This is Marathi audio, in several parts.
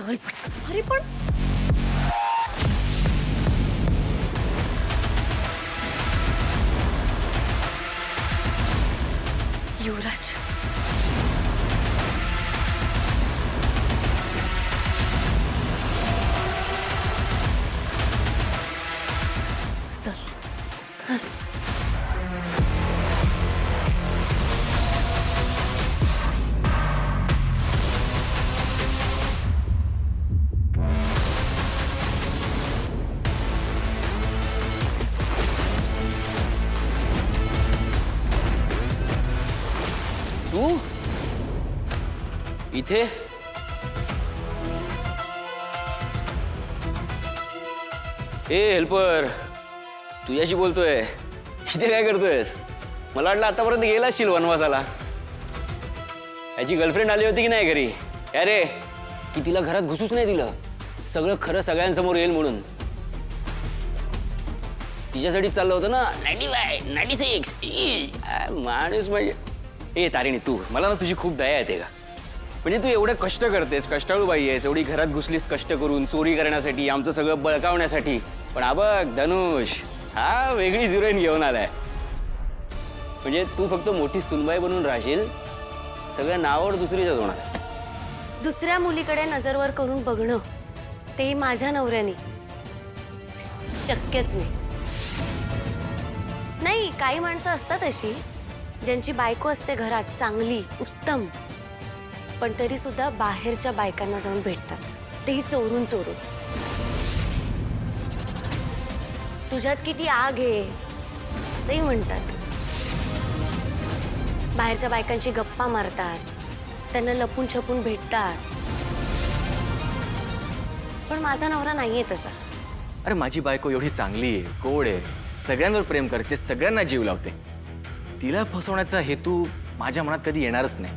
चल पटकन. अरे पण युवराज, चल चल. तू इथे ए हेल्पर, तुझ्याशी बोलतोय. इथे काय करतोयस? मला वाटलं आतापर्यंत गेला असशील वनवासाला. याची गर्लफ्रेंड आली होती की नाही घरी? अरे की तिला घरात घुसूच नाही दिलं. सगळं खरं सगळ्यांसमोर येईल म्हणून. तिच्यासाठी चाललं होतं ना 95, 96. माणूस म्हणजे ए तारिणी, तू मला ना तुझी खूप दया येते का? म्हणजे तू एवढे कष्ट करतेस, कष्टाळू बाई आहेस, एवढी घरात घुसलीस कष्ट करून, चोरी करण्यासाठी, आमचं सगळं बळकावण्यासाठी. पण हा बघ धनुष, हा वेगळीच हिरोईन घेऊन आलाय. म्हणजे तू फक्त मोठी सुनबाई बनून राहशील, सगळ्या नावावर दुसरीच होणार. दुसऱ्या मुलीकडे नजरवर करून बघणं, तेही माझ्या नवऱ्याने, शक्यच नाही. नाही, काही माणसं असतात अशी ज्यांची बायको असते घरात चांगली, उत्तम, पण तरी सुद्धा बाहेरच्या बायकांना जाऊन भेटतात, तेही चोरून चोरून. तुझ्यात किती आग आहे असंही म्हणतात. बाहेरच्या बायकांची गप्पा मारतात, त्यांना लपून छपून भेटतात. पण माझा नवरा नाहीये तसा. अरे माझी बायको एवढी चांगली आहे, गोड आहे, सगळ्यांवर प्रेम करते, सगळ्यांना जीव लावते. तिला फसवण्याचा हेतू माझ्या मनात कधी येणारच नाही.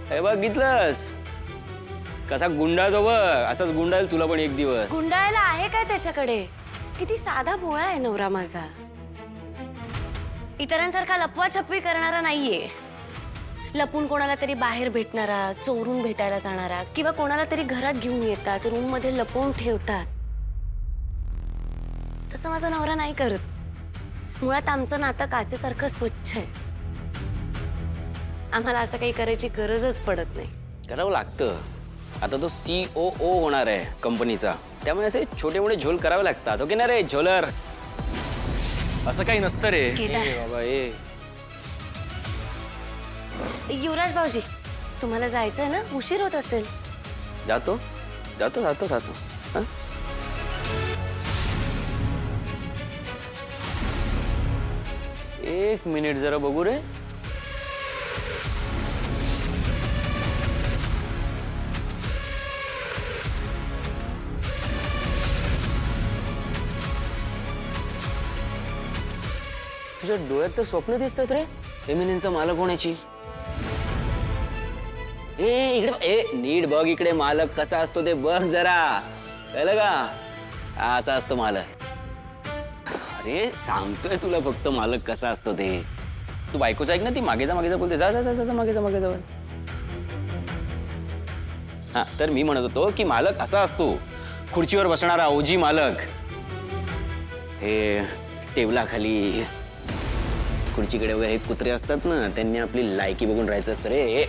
हे बघितलंस कसा गुंडाळतो बघ, असाच गुंडाळेल तुला पण एक दिवस. गुंडाळायला आहे काय त्याच्याकडे? किती साधा भोळा आहे नवरा माझा. इतरांसारखा लपवाछपवी करणारा नाहीये. लपून कोणाला तरी बाहेर भेटणारा, चोरून भेटायला जाणारा, किंवा कोणाला तरी घरात घेऊन येतात, रूम मध्ये लपवून ठेवतात. तसं माझा नवरा नाही करत. मुळात आमचं नातं काचेसारखं स्वच्छ आहे. आम्हाला असं काही करायची गरजच पडत नाही. करावं लागतं. आता तो COO होणार आहे कंपनीचा, त्यामुळे असे छोटे मोठे झोल करावे लागतात. ओके ना रे झोलर? असं काही नसतं रे. केदार. ए बाबा ए. युवराज भाऊजी, तुम्हाला जायचंय ना? उशीर होत असेल. जातो जातो जातो जातो. हा? एक मिनिट जरा बघू रे. तुझ्या डोळ्यात तर स्वप्न दिसतात रे. एमिनेंचा मालक होण्याची. ए इकडे ए नीट बघ इकडे, मालक कसा असतो ते बघ जरा. कळलं का? हा असा असतो मालक. अरे सांगतोय तुला फक्त मालक कसा असतो ते. तू बायकोच ऐक ना, ती मागे जा बोलते. जा जा जा जा मागे जा. हा तर मी म्हणत होतो की मालक असा असतो, खुर्चीवर बसणारा ओजी मालक. हे टेबलाखाली खुर्चीकडे वगैरे कुत्रे असतात ना, त्यांनी आपली लायकी बघून राहायचं असतं रे.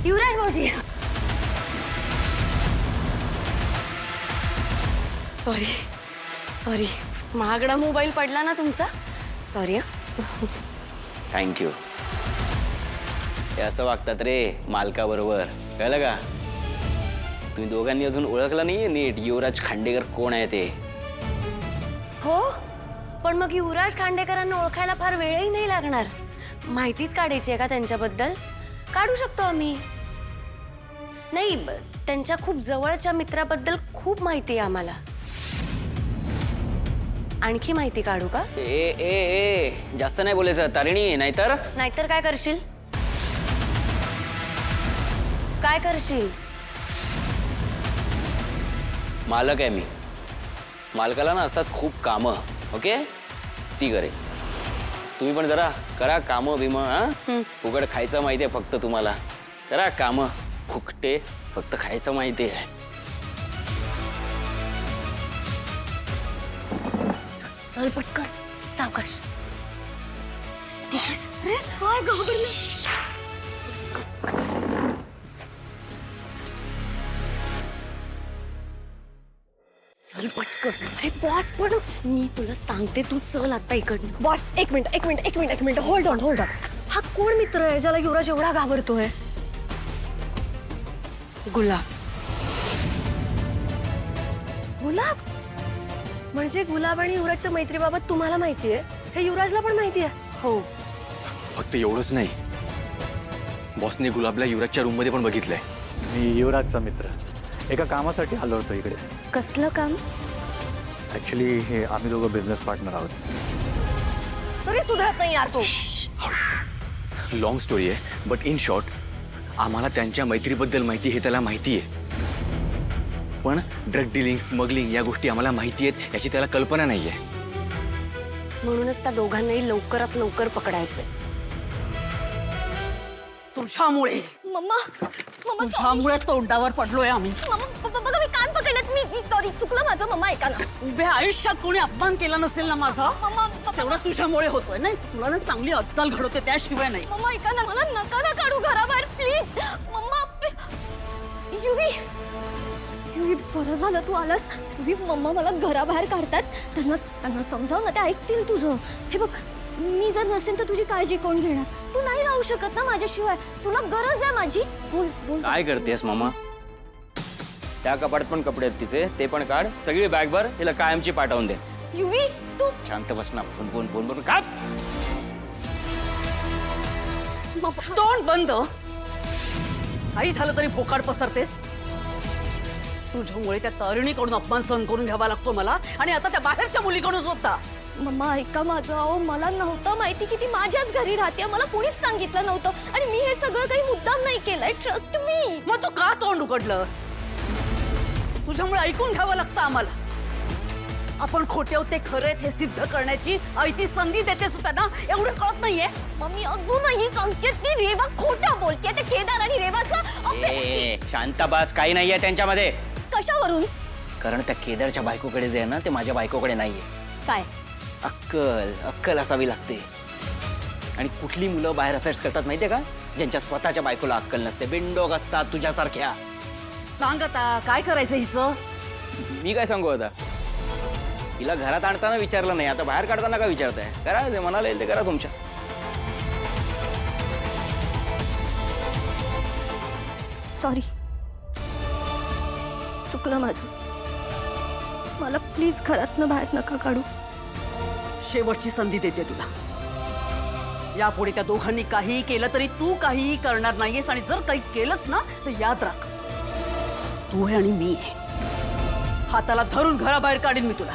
युवराज भाऊजी, सॉरी महागडा मोबाईल पडला ना तुमचा. सॉरी. थँक्यू. हे असं वागतात रे मालकाबरोबर, कळलं का? तुम्ही दोघांनी अजून ओळखला नाहीये नीट युवराज खांडेकर कोण आहे ते. हो, पण मग युवराज खांडेकरांना ओळखायला फार वेळही नाही लागणार. माहितीच काढायची आहे का त्यांच्याबद्दल? काढू शकतो आम्ही. नाही, त्यांच्या खूप जवळच्या मित्राबद्दल खूप माहिती आहे आम्हाला. आणखी माहिती काढू का? ए ए ए जास्त नाही बोलायचं तारिणी, नाहीतर नाहीतर काय करशील? काय करशील? मालक आहे मी. मालकाला ना असतात खूप कामं. ओके, ती करेल. तुम्ही पण जरा करा कामं बिमं. हा, फुकट खायचं माहिती आहे फक्त तुम्हाला. करा कामं फुकटे, फक्त खायचं माहिती आहे. चल पटकन, सावकाश. अरे काय घाबरली? चल पटकन. अरे बॉस पण मी तुला सांगते, तू चल आता इकडनं. बॉस एक मिनिट होल्ड ऑन. हा कोण मित्र आहे ज्याला युवराज एवढा घाबरतोय? गुलाब. गुलाब? म्हणजे गुलाब आणि युवराजच्या मैत्रीबाबत तुम्हाला माहितीये? हे युवराजला पण माहितीये? हो. फक्त एवढंच नाही, बॉसने गुलाबला युवराजच्या रूममध्ये पण बघितलंय. मी युवराजचा मित्र एका कामासाठी आलो होतो इकडे. कसलं काम? ॲक्च्युली हे आम्ही दोघं बिझनेस पार्टनर आहोत. तरी सुधरत नाही यार तू. लॉंग स्टोरी आहे, बट इन शॉर्ट आम्हाला त्यांच्या मैत्रीबद्दल माहिती हे त्याला माहिती आहे. पण ड्रग डिलिंग, स्मगलिंग या गोष्टी आम्हाला माहिती आहेत याची त्याला कल्पना नाही आहे. म्हणूनच त्या दोघांनाही लवकरात लवकर पकडायचंय. तुझ्यामुळे मम्मा तुझ्यामुळे तोंडावर पडलोय आम्ही. बघा मी कान पकडलेत. मी सॉरी, चुकलं माझं. मम्मा ऐका ना. उभ्या आयुष्यात कोणी अपमान केला नसेल ना माझा, मम्मा तेवढा तुझ्यामुळे होतोय. नाही तुला ना चांगली अद्दल घडवते त्याशिवाय नाही. मम्मा ऐका ना, मला नका ना काढू घराबाहेर प्लीज. मम्मा युवी बरं झालं तू आलास. युवी मम्मा मला घराबाहेर काढतात. त्यांना समजाव ना, ते ऐकतील तुझं. हे बघ, मी जर नसेल तर तुझी काळजी कोण घेणार? तू नाही राहू शकत ना माझ्याशिवाय. तुला गरज आहे माझी. बोल. काय करतेस मामा? त्या कपाटात पण कपडे आहेत तिचे, ते पण काढ. सगळी बॅग भर, तिला कायमची पाठवून दे. युवी तू शांत बस ना. बोन काय? तोंड बंद. काही झालं तरी भोकाड पसरतेस. तुझ्यामुळे त्या तरुणीकडून अपमान सहन करून घ्यावा लागतो मला, आणि आता त्या बाहेरच्या मुलीकडून सुद्धा. मम्मा ऐका माझं. अहो मला नव्हतं माहिती की ती माझ्याच घरी राहते. मला कोणीच सांगितलं नव्हतं, आणि मी हे सगळं काही मुद्दाम नाही केलंय. Trust me. मग तू का तोंड उघडलंस? तुझ्यामुळे ऐकून घ्यावं लागतं आम्हाला. आपण खोटे होते खरे हे सिद्ध करण्याची ऐती संधी देते सुद्धा ना, एवढं कळत नाहीये? मम्मी अजूनही सांगते ती रेवा खोटं बोलते. ते केदार आणि रेवाचं ए, शांत बस. काही नाहीये त्यांच्यामध्ये. कशावरून? कारण त्या केदारच्या बायकोकडे जे आहे ना, ते माझ्या बायकोकडे नाहीये. काय? अक्कल असावी लागते. आणि कुठली मुलं बाहेर अफेअर्स करतात माहितीये का? ज्यांच्या स्वतःच्या बायकोला अक्कल नसते, बिनडोग असतात तुझ्यासारख्या. सांग आता काय करायचं हिचं? मी काय सांगू आता? हिला घरात आणताना विचारलं नाही, आता बाहेर काढताना का विचारताय? करा, जे मनाला येईल ते करा तुमच्या. सॉरी, चुकलं माझं. मला प्लीज घरातनं बाहेर नका काढू. शेवटची संधी देते तुला. यापुढे त्या दोघांनी काहीही केलं तरी तू काहीही करणार नाहीयेस, आणि जर काही केलंस ना तर याद राख, तू आहे आणि मी आहे. हाताला धरून घराबाहेर काढीन मी तुला.